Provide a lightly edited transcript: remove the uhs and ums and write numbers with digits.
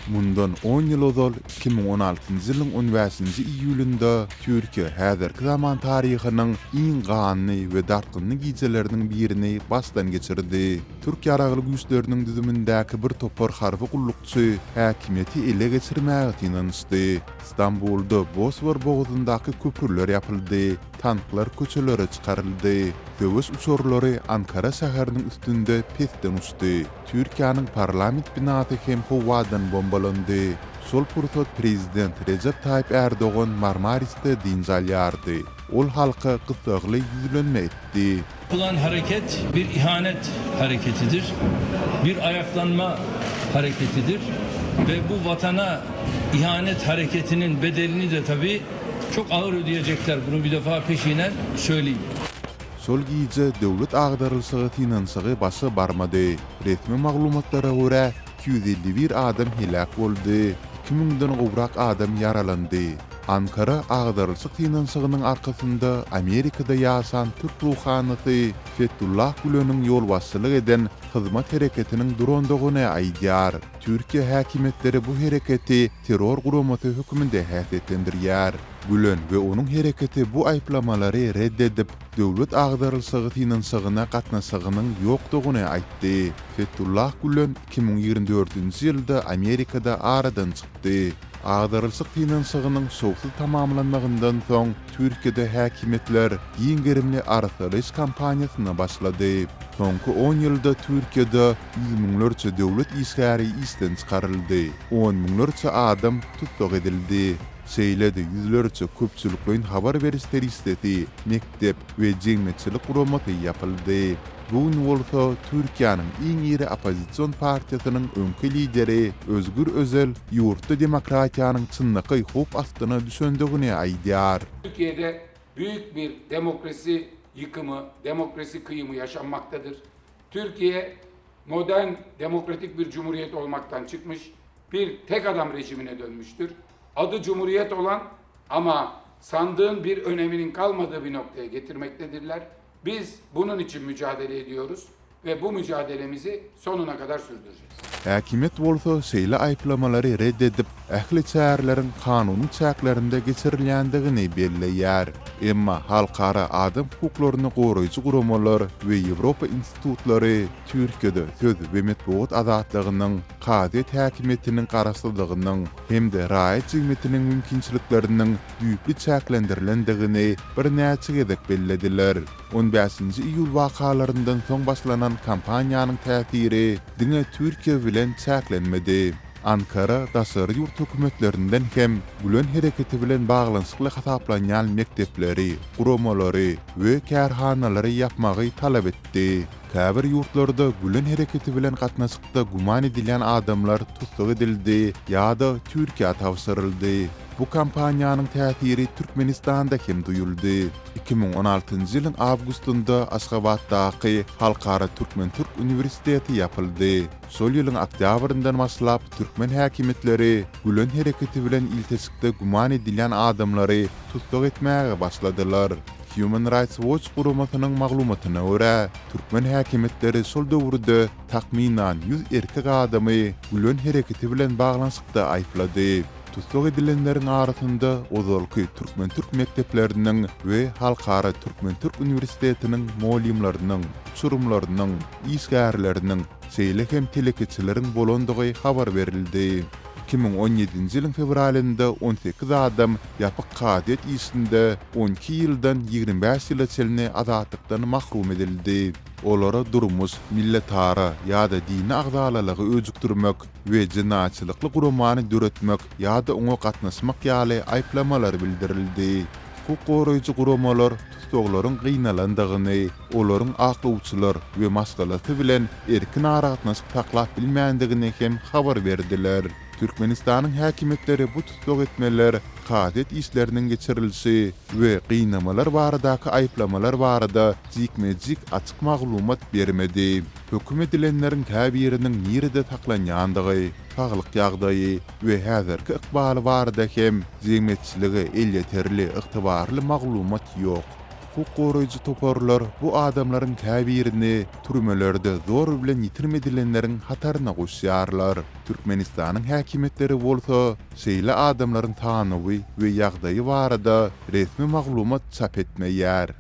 Mundan 10 ýyl ozal 2016-njy ýylyň 15-nji iýulynda Türkiýe häzirki zaman taryhynyň iň ganyny we dartgynly gijeleriniň birini basdan geçirdi. Türk ýaragylyk güýçleriniň düzümindäki bir topar harby gullukçy häkimiýeti ele geçirmäge tinançdy. İstanbulda Bosfor boguzyndaky köprüler ýapyldy, tanklar köçelere çykaryldy. Döwüş uçurlary Ankara şäheriniň üstünde pesden uçdy. Türkiýanyň parlament binasy hem howadan bombalandy. Sol pursat prezident Recep Tayyip Erdoğan Marmaris'te dinjal ýardy. Ol halka gıtagly ýüzlenme etdi. Yapılan hareket bir ihanet hareketidir. Bir ayaklanma hareketidir. Ve bu vatana ihanet hareketinin bedelini de tabii çok ağır ödeyecekler. Bunu bir defa peşinen söyleyeyim. Sol giýje döwlet agdarylşygy tinançygy başa barmady. Resmi maglumatlara görä 251 adam helak boldy. 2000den gowrak adam yaralandy. Ankara agdarylşyk tinançygynyň arkasynda Amerikada ýaşan Türk ruhanysy Fethullah Güleniň ýol başçylyk eden hyzmat hereketiniň durandygyny aýdýar. Türkiýe häkimetleri bu hereketi terror guramasy hökmünde häsiýetlendirýär. Gülen we onuň hereketi bu aýplamalary reddedip, döwlet agdarylşygy tinançygyna gatnaşygynyň ýokdugyny aýtdy. Fethullah Gülen 2024-nji ýylda Amerikada aradan çykdy. Agdarylşyk tinançygynyň şowsuz tamamlanmagyndan soň Türkiýede häkimetler giň gerimli arsalyş kampaniýasyna başlady. Soňky 10 ýylda Türkiýede 100 miňlerçe döwlet işgäri işden çykaryldy. 10 miňlerçe adam tutsak edildi. Şeýlede ýüzlerçe köpçüliklerin habar berişleri istedi. Mektep we jemgyýetçilik guramasy ýapyldy. Bu bolsa Türkiýanyň iň iri opozisiýon partiýasynyň öňki lideri Özgür Özel ýurtda demokratiýanyň çynlyky hop astyna düşendigini aýdýar. Türkiye'de büyük bir demokrasi yıkımı, demokrasi kıyımı yaşanmaktadır. Türkiye modern demokratik bir cumhuriyet olmaktan çıkmış, bir tek adam rejimine dönmüştür. Adı cumhuriyet olan ama sandığın bir öneminin kalmadığı bir noktaya getirmektedirler. Biz bunun için mücadele ediyoruz ve bu mücadelemizi sonuna kadar sürdüreceğiz. Häkimet bolsa şeýle aýplamalary reddedip, ähli çärlerin kanuny çäklerinde geçirilýändigini belleýär. Emma halkara adam hukuklaryny goraýjy guramalar we Ýewropa institutlary Türkiýede söz we medeniýet azatlygynyň, Kadet häkimetiniň garaşdyrlygynyň hem-de raýat jemgyýetiniň mümkinçilikleriniň düýpli çäklendirilýändigini bir näçe gezek bellediler. 15-nji iýul wakalaryndan soň başlanan kampaniýanyň täsiri diňe Türkiýe bilen çäklenmedi. Ankara daşary ýurt hökümetlerinden hem Gülen hereketi bilen baglanyşykly hasaplanýan mektepleri, guramalary we kärhanalary ýapmagy talap etdi. Käbir ýurtlarda Gülen hereketi bilen gatnaşykda guman edilen adamlar tutsak edildi ýa-da Türkiýe tawsyryldy. Bu kampaniýanyň täsiri Türkmenistanda hem duyuldy. 2016-njy ýylyň awgustunda Aşgabatdaky Halkara Türkmen Uniwersiteti ýapyldy. Şol ýylyň oktýabryndan başlap türkmen häkimetleri Gülen hereketi bilen iltesikde guman edilen adamlary tutsak etmäge başladylar. Human Rights Watch guramasynyň maglumatyna görä, türkmen häkimetleri şol döwürde takminan 100 erkek adamy Gülen hereketi bilen baglanyşykda aýplady. Tutsak edilenlerin arasynda ozalky Türkmen mektepleriniň we Halkara Türkmen Uniwersitetiniň molimlarynyň, uçurumlarynyň, işgärleriniň, şeýle hem telekeçileriň bolandygy habar berildi. 2017-nji ýylyň fevralynda 18 adam ýapyk Kadet işinde 12 ýyldan 25 ýyla çelne azatlykdan mahrum edildi. Olara durmuş, milletara ýa-da dini agdalalygy öjükdirmek we jinaçylykly guramany döretmek ýa-da oňa gatnaşmak ýaly aýplamalar bildirildi. Hukuk goraýjy guramalar tutsaklaryň gynnalandygyny, olaryň aklawçylar we maslahaty bilen erkin aratnaşyk taklap bilmändigini hem habar berdiler. Türkmenistanyň häkimetleri bu tutsak etmeler, Kadet işleriniň geçirilişi we gynamalar baradaky aýplamalar barada jikmejik açyk maglumat bermedi. Höküm edilenleriň käbiriniň nirede taklanýandygy, saglyk ýagdaýy we häzirki ykbaly barada hem jemgyýetçiligi el ýeterli ygtybarly maglumat ýok. huk goraýjy toparlar bu adamlaryň täbirini türmelerde zor bilen ýitirmedilenleriň hataryna goşýarlar. Türkmenistanyň häkimetleri bolsa şeýle adamlaryň tanyby we ýagdaýy barada resmi maglumat çap etmeýär.